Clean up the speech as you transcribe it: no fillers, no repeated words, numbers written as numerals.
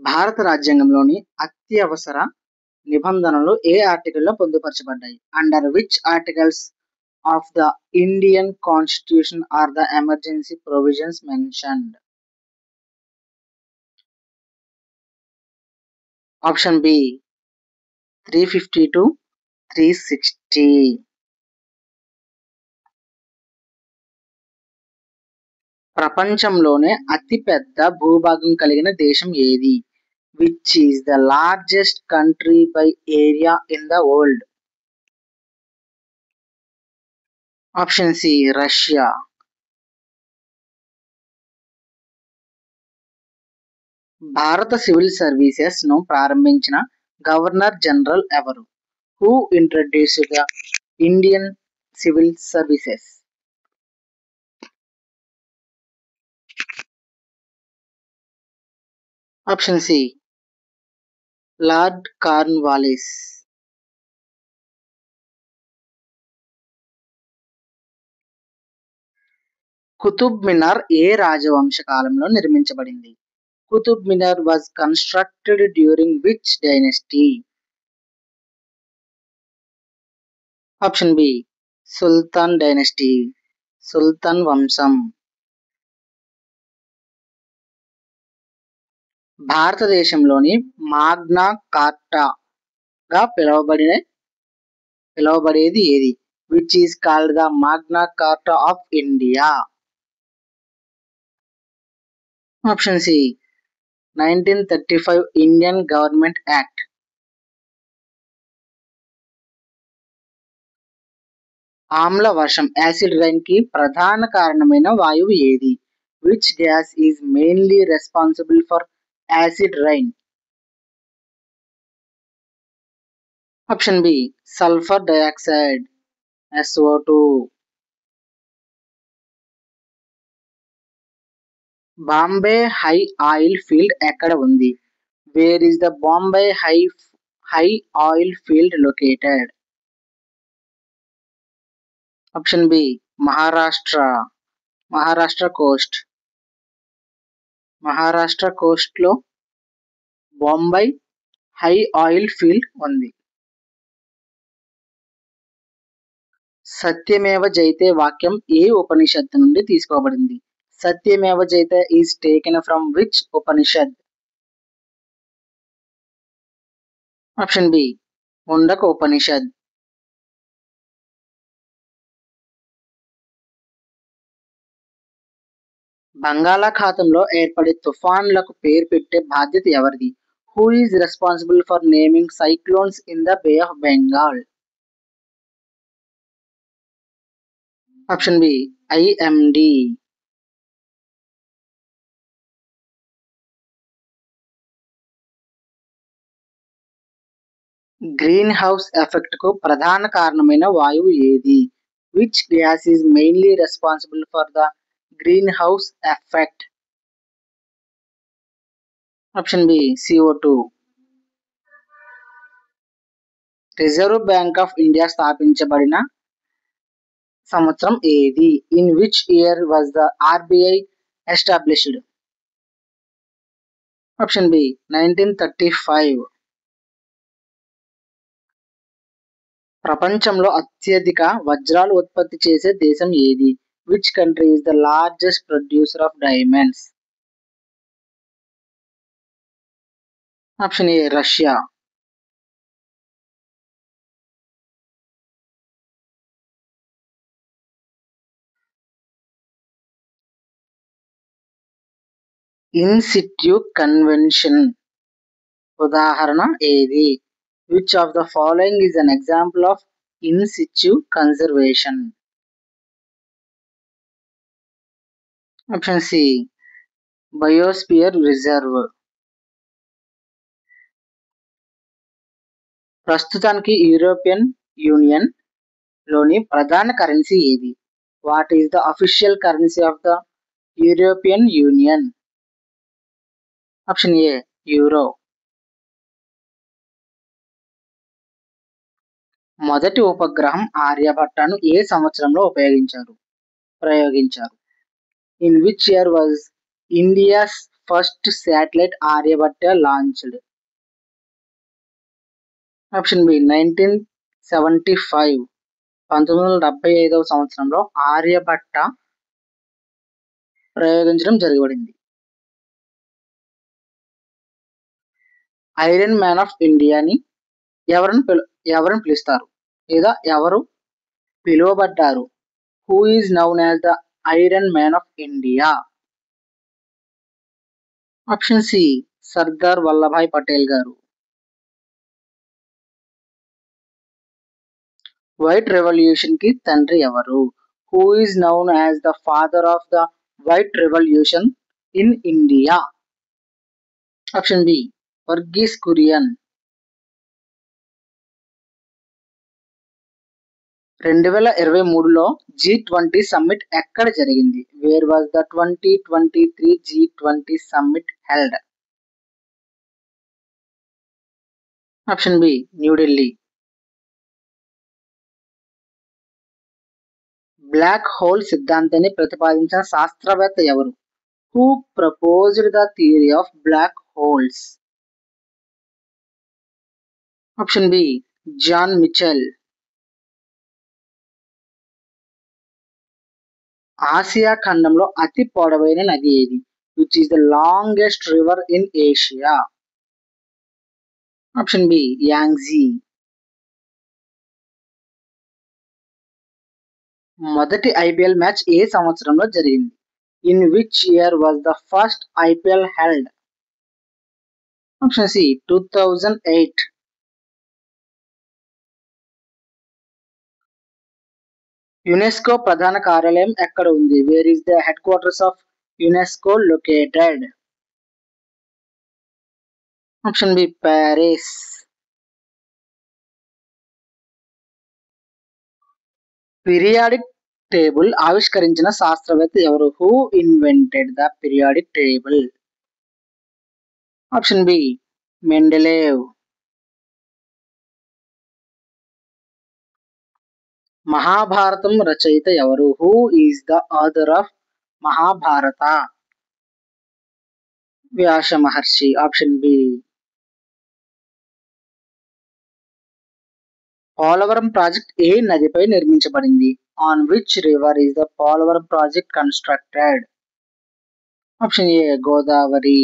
భారత రాజ్యాంగంలోని అత్యవసర నిబంధనలు ఏ ఆర్టికల్లో పొందుపరచబడ్డాయి? Under which articles of the Indian constitution are the emergency provisions mentioned? Option B 350 to 360. ప్రపంచంలోనే అతిపెద్ద భూభాగం కలిగిన దేశం ఏది? Which is the largest country by area in the world? Option C Russia. భారత సివిల్ సర్వీసెస్ ను ప్రారంభించిన గవర్నర్ జనరల్ ఎవరు? Who introduced the Indian civil services? Option C Lord Cornwallis. Qutub Minar ఏ రాజవంశ కాలంలో నిర్మించబడింది? Qutub Minar was constructed during which dynasty? Option B sultan dynasty, సుల్తాన్ వంశం. భారతదేశంలోని మాగ్నా కార్టాగా పిలువబడేది ఏది? Which is called the Magna Carta of India? Option C 1935 Indian government act. ఆమ్ల వర్షం యాసిడ్ రైన్ కి ప్రధాన కారణమైన వాయువు ఏది? Which gas is mainly responsible for acid rain? Option B sulphur dioxide, SO2. Bombay high oil field ఎక్కడ ఉంది? Where is the Bombay high oil field located? Option B Maharashtra coast. Maharashtra coast లో బాంబే హై ఆయిల్ ఫీల్డ్ ఉంది. సత్యమేవ జయతే వాక్యం ఏ ఉపనిషత్తు నుండి తీసుకోబడింది? Satyameva Jayate is taken from which Upanishad? Option B Mundaka Upanishad. బంగాళాఖాతంలో ఏర్పడే తుఫాన్లకు పేరు పెట్టే బాధ్యత ఎవరిది? Who is responsible for naming cyclones in the bay of Bengal? Option B IMD. Green house effect కు ప్రధాన కారణమైన వాయువు ఏది? Which gas is mainly responsible for the green house effect? Option B CO2. Reserve Bank of India స్థాపించబడిన సంవత్సరం ఏది? In which year was the RBI established? Option B 1935. ప్రపంచంలో అత్యధిక వజ్రాలు ఉత్పత్తి చేసే దేశం ఏది? Which country is the largest producer of diamonds? Option A Russia. In situ convention ఉదాహరణ ఏది? Which of the following is an example of in situ conservation? Option C biosphere reserve. ప్రస్తుతానికి యూరోపియన్ యూనియన్ లోని ప్రధాన currency ఏది? What is the official currency of the European union? Option A euro. మొదటి ఉపగ్రహం ఆర్యభట్టను ఏ సంవత్సరంలో ప్రయోగించారు? In which year was India's first satellite Aryabhata launched? Option B 1975. 1975వ సంవత్సరంలో ఆర్యభట్ట ప్రయోగించడం జరగబడింది. ఐరన్ మ్యాన్ ఆఫ్ ఇండియాని ఎవరిని పిలుస్తారు లేదా ఎవరు పిలువబడ్డారు? Who is known as the iron man of India? Option C Sardar Vallabhbhai Patel గారు. వైట్ రెవల్యూషన్ కి తండ్రి ఎవరు? Who is known as the father of the white revolution in India? Option B Verghese Kurien. 2023లో G20 సమ్మిట్ ఎక్కడ జరిగింది? Where was the 2023 G20 summit held? Option B New Delhi. Black hole సిద్ధాంతాన్ని ప్రతిపాదించిన శాస్త్రవేత్త ఎవరు? Who proposed the theory of black holes? Option B John Mitchell. ఆసియా ఖండంలో అతి పొడవైన నది ఏది? Which is the longest river in Asia? Option B Yangtze. మొదటి ఐపీఎల్ మ్యాచ్ ఏ సంవత్సరంలో జరిగింది? In which year was the first IPL held? Option C 2008. UNESCO ప్రధాన కార్యాలయం ఎక్కడ ఉంది? Where is the headquarters of UNESCO located? Option B Paris. Periodic table ఆవిష్కరించిన శాస్త్రవేత్త ఎవరు? Who invented the periodic table? Option B Mendeleev. మహాభారతం రచయిత ఎవరు? Who is the author of Mahabharata? Vyasa Maharshi. Option B. Polavaram project ఏ నదిపై నిర్మించబడింది? On which river is the Polavaram project constructed? Option A Godavari.